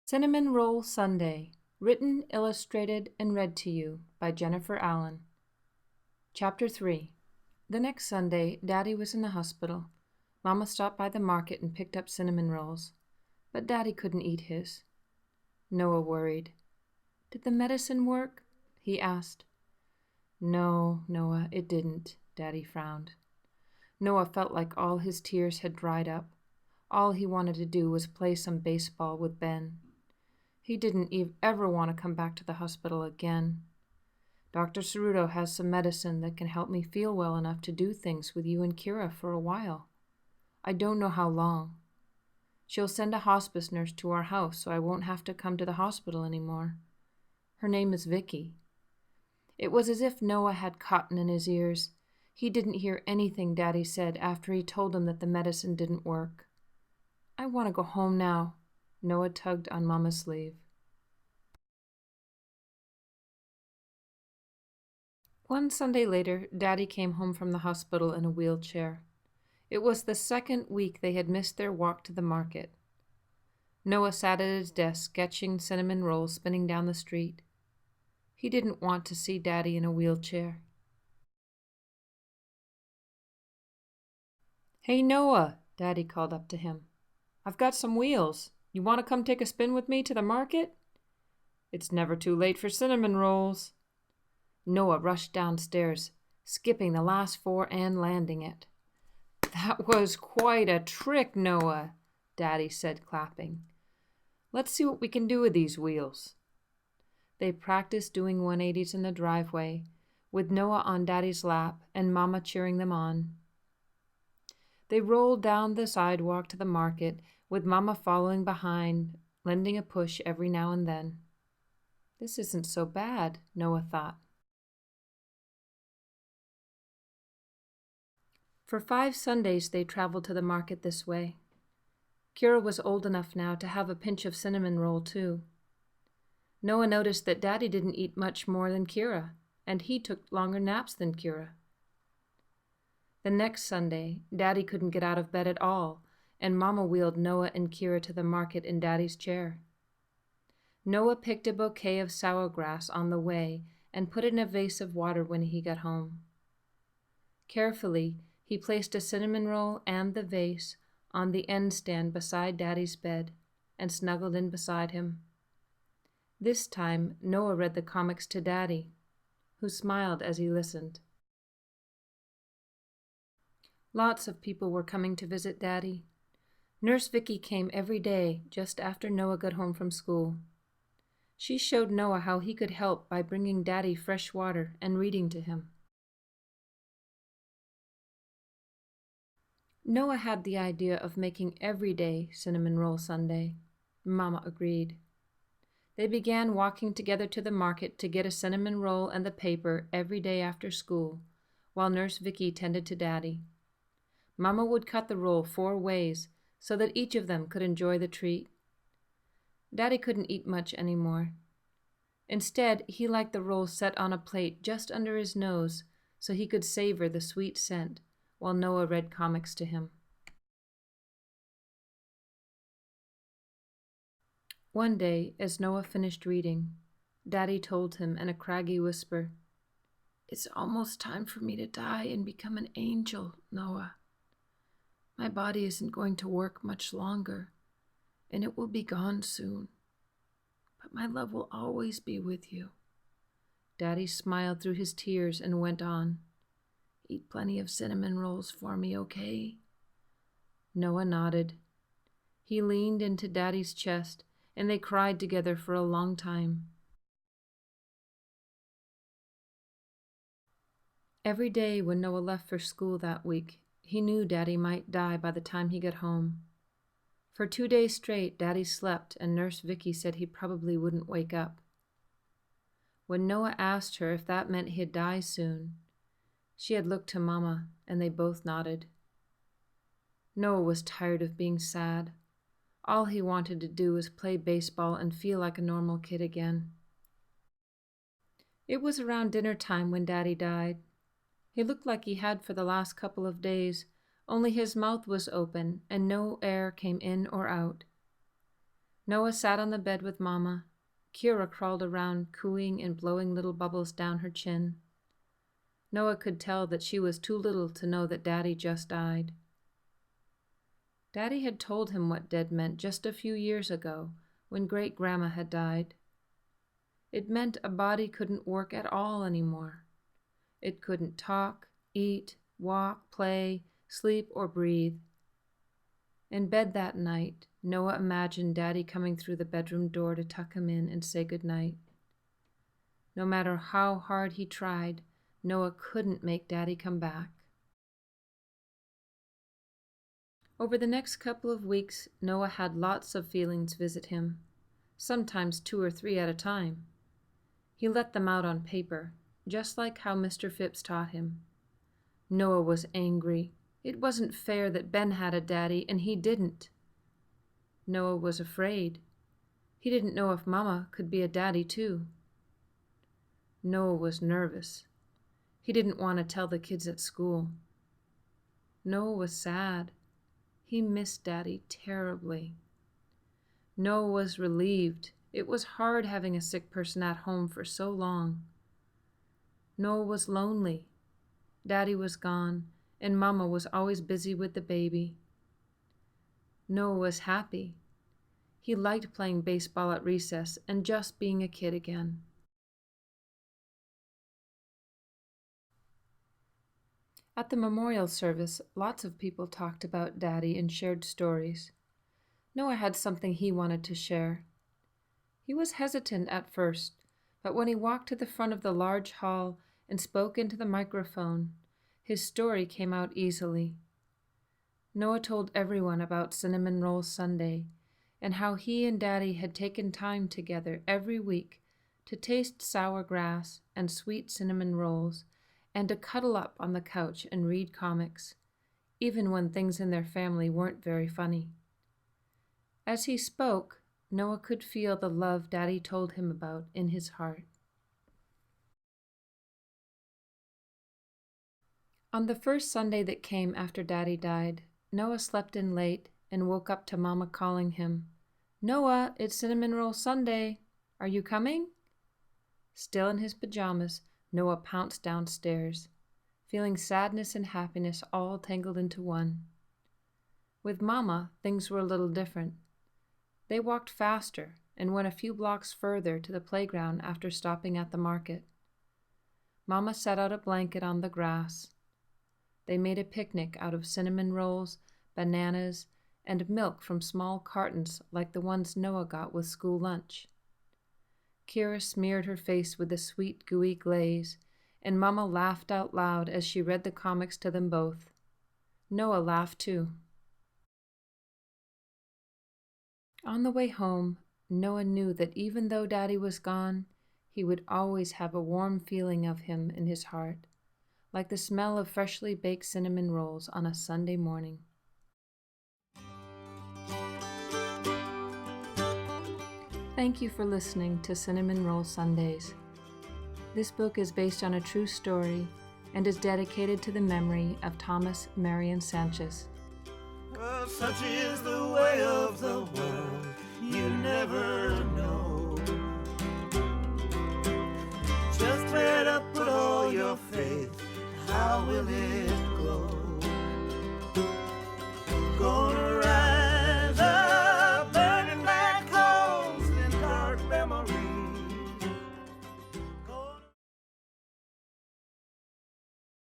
Cinnamon Roll Sundae, written, illustrated, and read to you by Jennifer Allen. Chapter 3. The next Sunday, Daddy was in the hospital. Mama stopped by the market and picked up cinnamon rolls, but Daddy couldn't eat his. Noah worried. "Did the medicine work?" he asked. "No, Noah, it didn't," Daddy frowned. Noah felt like all his tears had dried up. All he wanted to do was play some baseball with Ben. He didn't ever want to come back to the hospital again. "Dr. Ceruto has some medicine that can help me feel well enough to do things with you and Kira for a while. I don't know how long. She'll send a hospice nurse to our house so I won't have to come to the hospital anymore. Her name is Vicky." It was as if Noah had cotton in his ears. He didn't hear anything Daddy said after he told him that the medicine didn't work. "I want to go home now." Noah tugged on Mama's sleeve. One Sunday later, Daddy came home from the hospital in a wheelchair. It was the second week they had missed their walk to the market. Noah sat at his desk sketching cinnamon rolls spinning down the street. He didn't want to see Daddy in a wheelchair. "Hey, Noah," Daddy called up to him. "I've got some wheels. You want to come take a spin with me to the market?" "It's never too late for cinnamon rolls." Noah rushed downstairs, skipping the last four and landing it. "That was quite a trick, Noah," Daddy said, clapping. "Let's see what we can do with these wheels." They practiced doing 180s in the driveway, with Noah on Daddy's lap and Mama cheering them on. They rolled down the sidewalk to the market, with Mama following behind, lending a push every now and then. This isn't so bad, Noah thought. For 5 Sundays they traveled to the market this way. Kira was old enough now to have a pinch of cinnamon roll too. Noah noticed that Daddy didn't eat much more than Kira, and he took longer naps than Kira. The next Sunday, Daddy couldn't get out of bed at all, and Mama wheeled Noah and Kira to the market in Daddy's chair. Noah picked a bouquet of sour grass on the way and put it in a vase of water when he got home. Carefully, he placed a cinnamon roll and the vase on the end stand beside Daddy's bed and snuggled in beside him. This time, Noah read the comics to Daddy, who smiled as he listened. Lots of people were coming to visit Daddy. Nurse Vicky came every day just after Noah got home from school. She showed Noah how he could help by bringing Daddy fresh water and reading to him. Noah had the idea of making every day Cinnamon Roll Sunday. Mama agreed. They began walking together to the market to get a cinnamon roll and the paper every day after school, while Nurse Vicky tended to Daddy. Mama would cut the roll 4 ways so that each of them could enjoy the treat. Daddy couldn't eat much anymore. Instead, he liked the roll set on a plate just under his nose so he could savor the sweet scent while Noah read comics to him. One day, as Noah finished reading, Daddy told him in a craggy whisper, "It's almost time for me to die and become an angel, Noah. My body isn't going to work much longer, and it will be gone soon. But my love will always be with you." Daddy smiled through his tears and went on, "Eat plenty of cinnamon rolls for me, okay?" Noah nodded. He leaned into Daddy's chest, and they cried together for a long time. Every day when Noah left for school that week, he knew Daddy might die by the time he got home. For 2 days straight, Daddy slept, and Nurse Vicky said he probably wouldn't wake up. When Noah asked her if that meant he'd die soon, she had looked to Mama, and they both nodded. Noah was tired of being sad. All he wanted to do was play baseball and feel like a normal kid again. It was around dinner time when Daddy died. He looked like he had for the last couple of days, only his mouth was open and no air came in or out. Noah sat on the bed with Mama. Kira crawled around, cooing and blowing little bubbles down her chin. Noah could tell that she was too little to know that Daddy just died. Daddy had told him what dead meant just a few years ago, when Great-Grandma had died. It meant a body couldn't work at all anymore. It couldn't talk, eat, walk, play, sleep, or breathe. In bed that night, Noah imagined Daddy coming through the bedroom door to tuck him in and say goodnight. No matter how hard he tried, Noah couldn't make Daddy come back. Over the next couple of weeks, Noah had lots of feelings visit him, sometimes 2 or 3 at a time. He let them out on paper, just like how Mr. Phipps taught him. Noah was angry. It wasn't fair that Ben had a daddy and he didn't. Noah was afraid. He didn't know if Mama could be a daddy too. Noah was nervous. He didn't want to tell the kids at school. Noah was sad. He missed Daddy terribly. Noah was relieved. It was hard having a sick person at home for so long. Noah was lonely. Daddy was gone, and Mama was always busy with the baby. Noah was happy. He liked playing baseball at recess and just being a kid again. At the memorial service, lots of people talked about Daddy and shared stories. Noah had something he wanted to share. He was hesitant at first, but when he walked to the front of the large hall and spoke into the microphone, his story came out easily. Noah told everyone about Cinnamon Roll Sunday and how he and Daddy had taken time together every week to taste sour grass and sweet cinnamon rolls and to cuddle up on the couch and read comics, even when things in their family weren't very funny. As he spoke, Noah could feel the love Daddy told him about in his heart. On the first Sunday that came after Daddy died, Noah slept in late and woke up to Mama calling him, "Noah, it's Cinnamon Roll Sunday. Are you coming?" Still in his pajamas, Noah pounced downstairs, feeling sadness and happiness all tangled into one. With Mama, things were a little different. They walked faster and went a few blocks further to the playground after stopping at the market. Mama set out a blanket on the grass. They made a picnic out of cinnamon rolls, bananas, and milk from small cartons like the ones Noah got with school lunch. Kira smeared her face with a sweet, gooey glaze, and Mama laughed out loud as she read the comics to them both. Noah laughed too. On the way home, Noah knew that even though Daddy was gone, he would always have a warm feeling of him in his heart, like the smell of freshly baked cinnamon rolls on a Sunday morning. Thank you for listening to Cinnamon Roll Sundays. This book is based on a true story and is dedicated to the memory of Thomas Marion Sanchez. Well, such is the way of the world, you never know. Just where to put all your faith, how will it